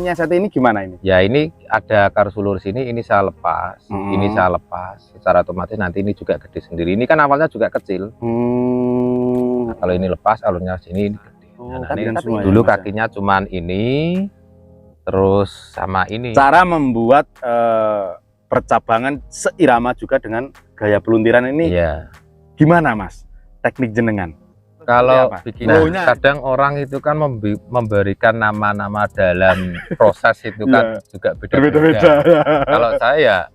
menyiasati ini gimana ini? Ya ini ada akar sulur sini, ini saya lepas, ini saya lepas. Secara otomatis nanti ini juga gede sendiri. Ini kan awalnya juga kecil. Nah, kalau ini lepas, alurnya sini ini gede. Nah, ini dulu ya, kakinya cuman ini, terus sama ini. Cara membuat percabangan seirama juga dengan gaya peluntiran ini. Iya. Gimana Mas? Teknik jenengan? Kalau bikin kadang orang itu kan memberikan nama-nama dalam proses itu kan juga beda-beda. Kalau saya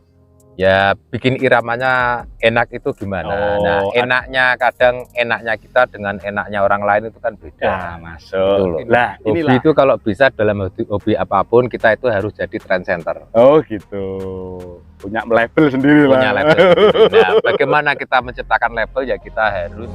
ya bikin iramanya enak itu gimana. Nah, enaknya kadang enaknya kita dengan enaknya orang lain itu kan beda. Masuk. Lah, hobi itu kalau bisa dalam hobi apapun kita itu harus jadi trend center. Oh gitu. Punya label sendiri lah. Punya label sendiri. Nah, bagaimana kita menciptakan label ya kita harus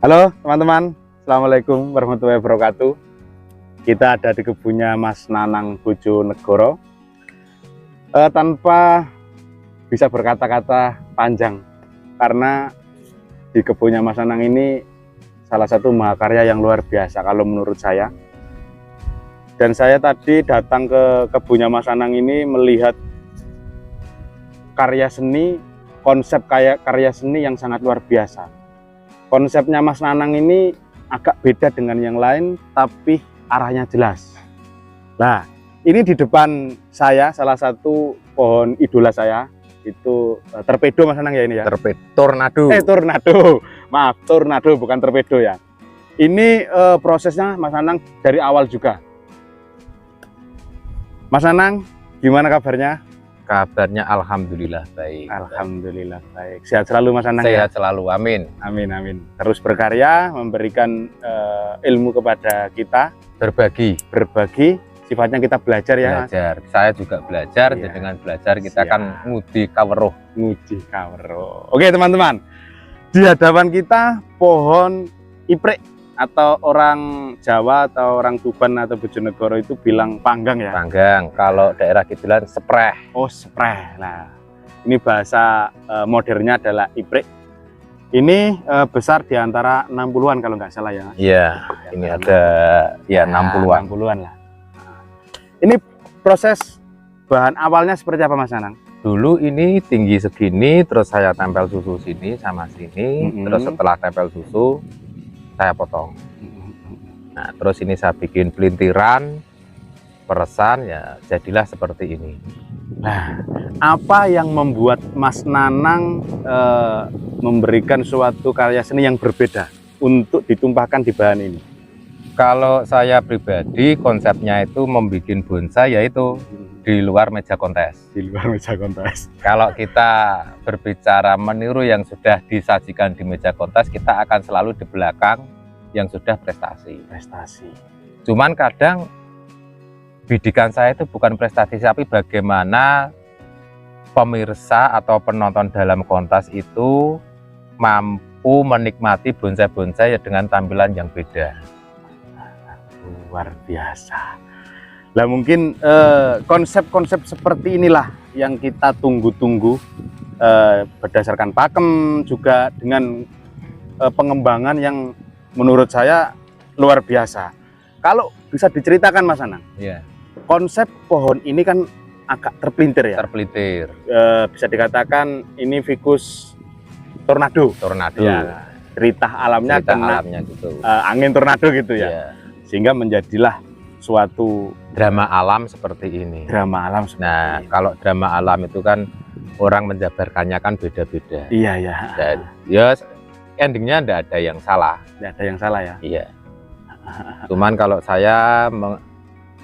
Halo teman-teman, Assalamualaikum warahmatullahi wabarakatuh. Kita ada di kebunnya Mas Nanang Bojonegoro. Tanpa bisa berkata-kata panjang, karena di kebunnya Mas Nanang ini salah satu mahakarya yang luar biasa kalau menurut saya. Dan saya tadi datang ke kebunnya Mas Nanang ini melihat karya seni, konsep karya seni yang sangat luar biasa. Konsepnya Mas Nanang ini agak beda dengan yang lain, tapi arahnya jelas. Nah, ini di depan saya salah satu pohon idola saya, itu torpedo Mas Nanang ya ini ya? Tornado. Tornado. Maaf, tornado bukan torpedo ya. Ini prosesnya Mas Nanang dari awal juga. Mas Nanang, gimana kabarnya? Kabarnya alhamdulillah baik. Alhamdulillah baik. Sehat selalu Mas Nanang. Sehat selalu, amin. Amin amin. Terus berkarya, memberikan ilmu kepada kita. Berbagi, sifatnya kita belajar ya. Belajar. Saya juga belajar. Iya. Dengan belajar kita kan ngudi kaweruh. Ngudi kaweruh. Oke teman-teman, di hadapan kita pohon iprek, atau orang Jawa atau orang Tuban atau Bojonegoro itu bilang panggang ya? Panggang. Kalau daerah Kidul sepreh. Oh sepreh. Nah, ini bahasa modernnya adalah iprek. Ini besar di antara 60-an kalau nggak salah ya. Iya, ini ada ya 60-an. 60-an lah. Nah, ini proses bahan awalnya seperti apa Mas Nanang? Dulu ini tinggi segini, terus saya tempel susu sini sama sini, terus setelah tempel susu saya potong. Nah, terus ini saya bikin pelintiran, peresan, ya jadilah seperti ini. Nah, apa yang membuat Mas Nanang memberikan suatu karya seni yang berbeda untuk ditumpahkan di bahan ini? Kalau saya pribadi, konsepnya itu membuat bonsai yaitu di luar meja kontes. Di luar meja kontes. Kalau kita berbicara meniru yang sudah disajikan di meja kontes, kita akan selalu di belakang yang sudah prestasi. Cuman kadang bidikan saya itu bukan prestasi, tapi bagaimana pemirsa atau penonton dalam kontes itu mampu menikmati bonsai-bonsai dengan tampilan yang beda. Luar biasa. Nah mungkin konsep-konsep seperti inilah yang kita tunggu-tunggu, berdasarkan pakem juga dengan pengembangan yang menurut saya luar biasa. Kalau bisa diceritakan Mas Nanang, konsep pohon ini kan agak terpelintir ya? Terpelintir. Bisa dikatakan ini ficus tornado. Ya, ritah alamnya kena gitu. Angin tornado gitu ya. Sehingga menjadilah suatu drama alam seperti ini. Drama alam seperti ini. Kalau drama alam itu kan orang menjabarkannya kan beda-beda. Iya ya. Dan ya endingnya tidak ada yang salah. Tidak ada yang salah ya. Iya. Cuman kalau saya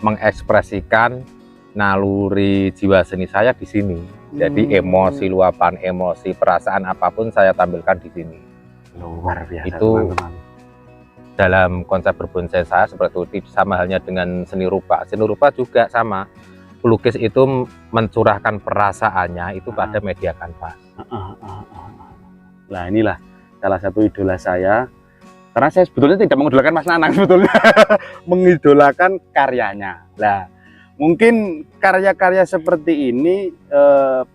mengekspresikan naluri jiwa seni saya di sini. Jadi emosi, luapan emosi, perasaan apapun saya tampilkan di sini. Luar biasa. Itu teman-teman. Dalam konsep berbonsai saya seperti itu, sama halnya dengan seni rupa. Seni rupa juga sama. pelukis itu mencurahkan perasaannya itu pada media kanvas. Nah inilah salah satu idola saya, karena saya sebetulnya tidak mengidolakan Mas Nanang sebetulnya, mengidolakan karyanya. Nah mungkin karya-karya seperti ini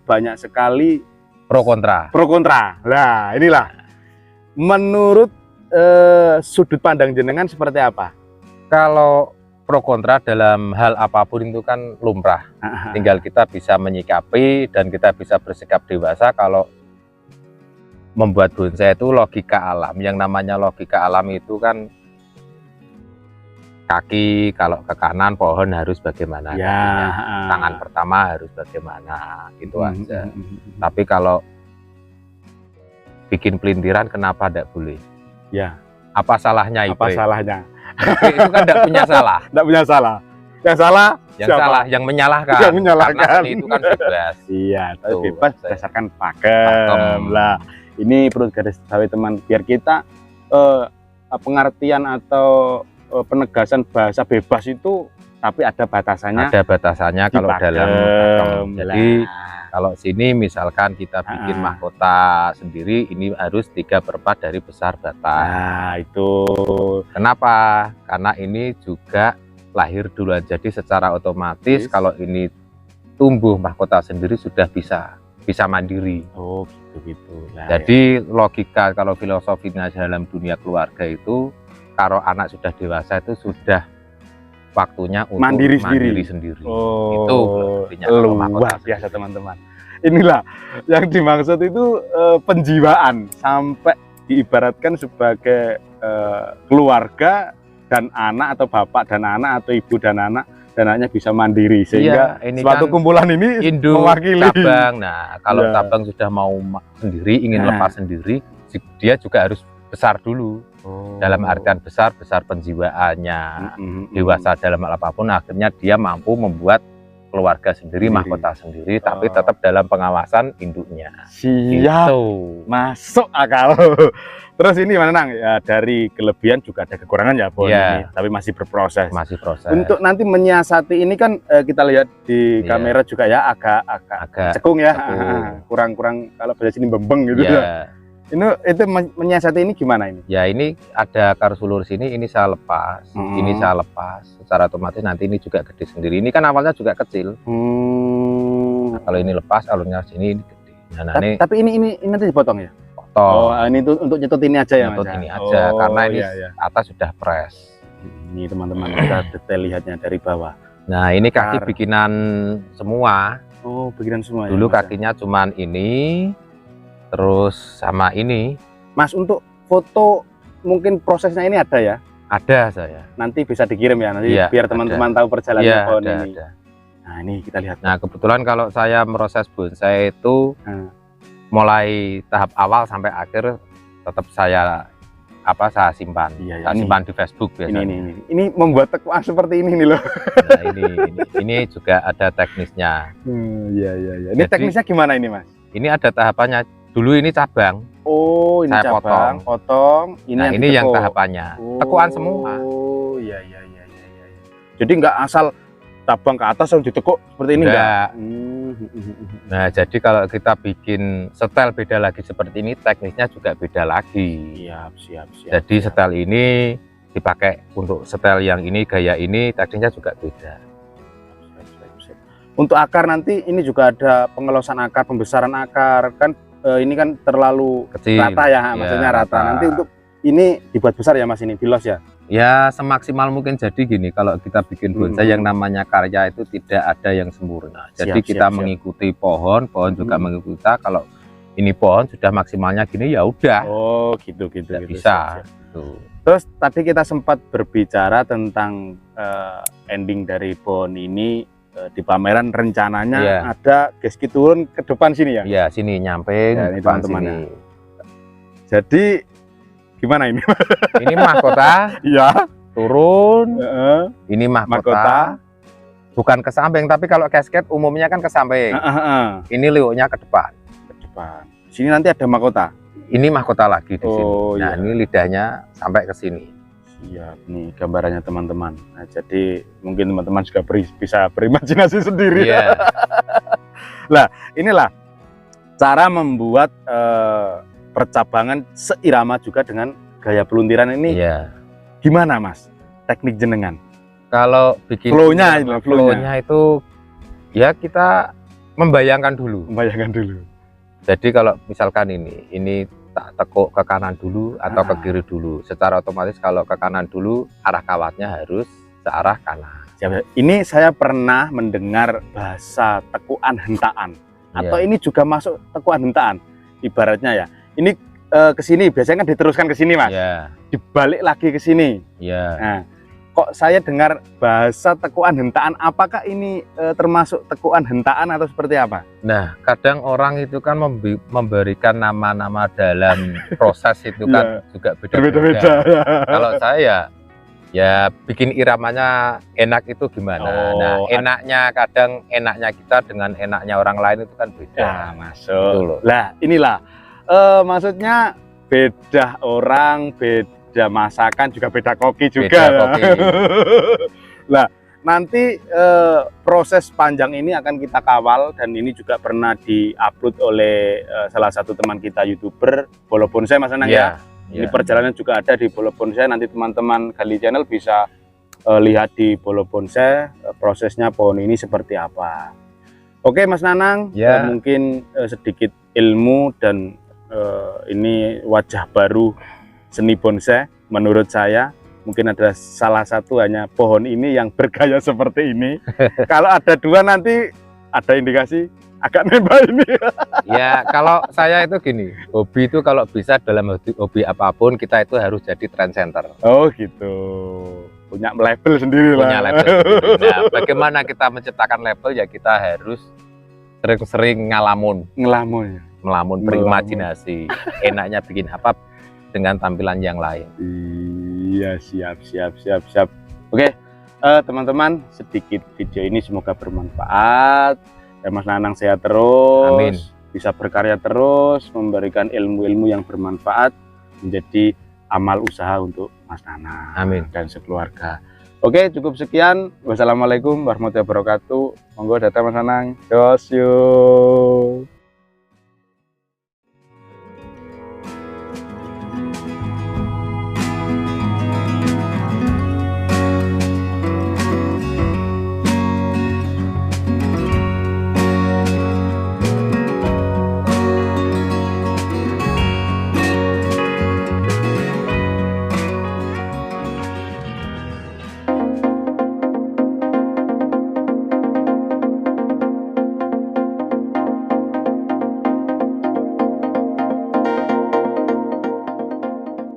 banyak sekali Pro kontra. Pro kontra. Nah inilah menurut sudut pandang jenengan seperti apa? Kalau pro kontra dalam hal apapun itu kan lumrah. Tinggal kita bisa menyikapi dan kita bisa bersikap dewasa. Kalau membuat bonsai itu logika alam. Yang namanya logika alam itu kan kaki kalau ke kanan pohon harus bagaimana, ya, tangan pertama harus bagaimana, gitu aja. Tapi kalau bikin pelintiran kenapa tidak boleh? Ya. Apa salahnya itu? Apa salahnya? Itu kan tidak punya salah. Tidak punya salah. Yang salah? Yang siapa? Salah, yang menyalahkan. Yang menyalahkan. Karena seni itu kan bebas. Iya, tapi Tuh, bebas berdasarkan pakem. Lah, ini perlu garis bawahi teman, biar kita pengertian atau penegasan bahasa bebas itu tapi ada batasannya. Ada batasannya kalau dalam pakem. Jadi kalau sini misalkan kita bikin mahkota sendiri, ini harus 3/4 dari besar batas. Nah, itu. Kenapa? Karena ini juga lahir duluan. Jadi secara otomatis kalau ini tumbuh mahkota sendiri sudah bisa mandiri. Oh, gitu. Nah, jadi logika kalau filosofinya dalam dunia keluarga itu, kalau anak sudah dewasa itu sudah waktunya untuk mandiri sendiri. Oh, itu luar biasa teman-teman. Inilah yang dimaksud itu penjiwaan, sampai diibaratkan sebagai keluarga dan anak, atau bapak dan anak, atau ibu dan anak, dan anaknya bisa mandiri, sehingga ini suatu kan kumpulan ini induk, mewakili cabang. Nah, kalau cabang sudah mau sendiri, ingin lepas sendiri, dia juga harus besar dulu. Dalam artian besar penjiwaannya, dewasa dalam hal apapun, akhirnya dia mampu membuat keluarga sendiri, mahkota sendiri, tapi tetap dalam pengawasan induknya. Siap, gitu. Masuk akal. Terus ini mana Nang? Ya, dari kelebihan juga ada kekurangan ya, Bon, ini, tapi masih berproses. Masih proses. Untuk nanti menyiasati ini kan kita lihat di kamera juga ya, agak cekung ya, kurang kalau bahasa sini bembeng gitu. Itu menyiasati ini gimana ini? Ya, ini ada karsulur sini, ini saya lepas, ini saya lepas. Secara otomatis nanti ini juga gede sendiri. Ini kan awalnya juga kecil. Nah, kalau ini lepas, alurnya sini ini gede. Nah, tapi ini nanti dipotong ya? Potong. Oh, ini untuk nyetut ini aja ya, Mas? Ini aja, karena ini atas sudah press. Ini teman-teman, kita detail lihatnya dari bawah. Nah, ini kaki bikinan semua. Oh, bikinan semua. Dulu ya, kakinya cuman ini. Terus sama ini. Mas, untuk foto mungkin prosesnya ini ada ya? Ada saya. Nanti bisa dikirim ya, nanti biar teman-teman tahu perjalanan pohon ini. Ada. Nah, ini kita lihat. Nah, kebetulan kalau saya meroses bonsai itu mulai tahap awal sampai akhir tetap saya simpan. Saya simpan di Facebook biasanya. Ini membuat tekuan seperti ini nih loh. Nah, ini juga ada teknisnya. Iya. Ini jadi, teknisnya gimana ini, Mas? Ini ada tahapannya. Dulu ini cabang. Oh, ini saya potong. Ini yang tahapannya. Tekuan semua. Oh, iya. Jadi nggak asal cabang ke atas lalu ditekuk seperti ini enggak? Nah, jadi kalau kita bikin setel beda lagi seperti ini, teknisnya juga beda lagi. Siap. Jadi setel ini dipakai untuk setel yang ini, gaya ini, teknisnya juga beda. Untuk akar nanti ini juga ada pengelosan akar, pembesaran akar kan. Ini kan terlalu kecil, rata ya, maksudnya rata. Nanti untuk ini dibuat besar ya, Mas, ini dilos ya? Ya, semaksimal mungkin. Jadi gini, kalau kita bikin bonsai yang namanya karya itu tidak ada yang sempurna. Jadi kita mengikuti pohon juga mengikuti kita. Kalau ini pohon sudah maksimalnya gini, ya udah. Oh, gitu. Bisa. Terus tadi kita sempat berbicara tentang ending dari pohon ini. Di pameran rencananya ada geski turun ke depan sini ya? Iya, sini nyampe teman-teman. Jadi gimana ini? Ini mahkota. Iya. Turun. Ini mahkota. Bukan ke samping, tapi kalau casket umumnya kan ke samping. Ini liuknya ke depan. Sini nanti ada mahkota. Ini mahkota lagi di sini. Nah, ini lidahnya sampai ke sini. Iya, nih gambarannya teman-teman. Nah, jadi mungkin teman-teman juga bisa berimajinasi sendiri. Iya. Lah, inilah cara membuat percabangan seirama juga dengan gaya peluntiran ini. Iya. Gimana Mas teknik jenengan? Kalau bikin Flow-nya itu ya kita membayangkan dulu. Jadi kalau misalkan ini tak tekuk ke kanan dulu atau ke kiri dulu, secara otomatis kalau ke kanan dulu arah kawatnya harus searah kanan. Ini saya pernah mendengar bahasa tekuan hentaan, atau ini juga masuk tekuan hentaan ibaratnya ya. Ini ke sini biasanya kan diteruskan ke sini Mas. Dibalik lagi ke sini. Nah, kok saya dengar bahasa tekuan hentaan, apakah ini termasuk tekuan hentaan atau seperti apa? Nah, kadang orang itu kan memberikan nama-nama dalam proses itu kan juga beda-beda. Kalau saya ya bikin iramanya enak itu gimana. Nah, enaknya kadang enaknya kita dengan enaknya orang lain itu kan beda. Masuk. Lah, inilah maksudnya beda orang, beda masakan, juga beda koki juga. Lah, nanti proses panjang ini akan kita kawal, dan ini juga pernah diupload oleh salah satu teman kita YouTuber Bolo Bonsai Mas Anang ya. Ini perjalanan juga ada di Bolo Bonsai, nanti teman-teman Gali Channel bisa lihat di Bolo Bonsai prosesnya pohon ini seperti apa. Oke Mas Nanang, mungkin sedikit ilmu dan ini wajah baru seni bonsai menurut saya. Mungkin ada salah satu hanya pohon ini yang bergaya seperti ini. Kalau ada dua nanti ada indikasi agak nembak ini. Ya, kalau saya itu gini, hobi itu kalau bisa dalam hobi apapun kita itu harus jadi trend center. Oh gitu, punya label sendiri lah. Punya label sendiri. Nah, bagaimana kita menciptakan label ya kita harus sering-sering ngelamun, berimajinasi. Enaknya bikin apa dengan tampilan yang lain. Iya, siap. Oke, teman-teman, sedikit video ini semoga bermanfaat. Dan Mas Nanang sehat terus. Amin. Bisa berkarya terus, memberikan ilmu-ilmu yang bermanfaat, menjadi amal usaha untuk Mas Nanang. Amin. Dan sekeluarga. Oke, cukup sekian. Wassalamualaikum warahmatullahi wabarakatuh. Monggo datang Mas Nanang. Yos.